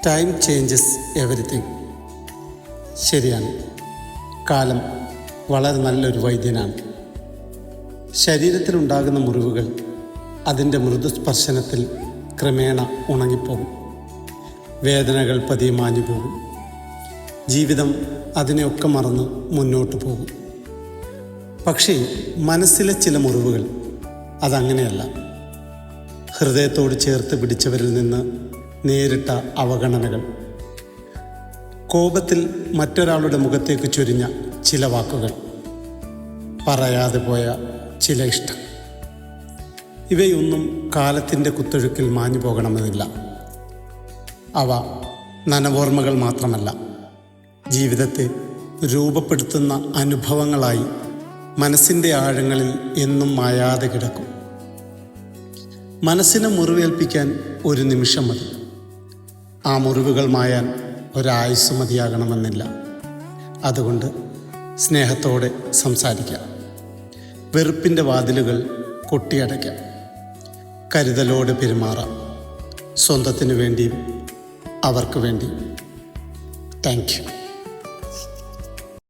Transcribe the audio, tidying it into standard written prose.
Time changes everything. ശരിയാണ്, കാലം വളരെ നല്ലൊരു വൈദ്യനാണ്. ശരീരത്തിലുണ്ടാകുന്ന മുറിവുകൾ അതിൻ്റെ മൃദുസ്പർശനത്തിൽ ക്രമേണ ഉണങ്ങിപ്പോകും. വേദനകൾ പതിയെ മാഞ്ഞു പോകും. ജീവിതം അതിനെയൊക്കെ മറന്ന് മുന്നോട്ട് പോകും. പക്ഷേ മനസ്സിലെ ചില മുറിവുകൾ അതങ്ങനെയല്ല. ഹൃദയത്തോട് ചേർത്ത് പിടിച്ചവരിൽ നിന്ന് നേരിട്ട അവഗണനകൾ, കോപത്തിൽ മറ്റൊരാളുടെ മുഖത്തേക്ക് ചൊരിഞ്ഞ ചില വാക്കുകൾ, പറയാതെ പോയ ചില ഇഷ്ടം, ഇവയൊന്നും കാലത്തിൻ്റെ കുത്തൊഴുക്കിൽ മാഞ്ഞു പോകണമെന്നില്ല. അവ നനവോർമ്മകൾ മാത്രമല്ല, ജീവിതത്തെ രൂപപ്പെടുത്തുന്ന അനുഭവങ്ങളായി മനസ്സിൻ്റെ ആഴങ്ങളിൽ എന്നും മായാതെ കിടക്കും. മനസ്സിനെ മുറിവേൽപ്പിക്കാൻ ഒരു നിമിഷം മതി. ആ മുറിവുകൾ മായാൻ ഒരായുസ് മതിയാകണമെന്നില്ല. അതുകൊണ്ട് സ്നേഹത്തോടെ സംസാരിക്കാം. വെറുപ്പിൻ്റെ വാതിലുകൾ കൊട്ടിയടയ്ക്കാം. കരുതലോടെ പെരുമാറാം. സ്വന്തത്തിനു വേണ്ടിയും അവർക്ക് വേണ്ടിയും. Thank you.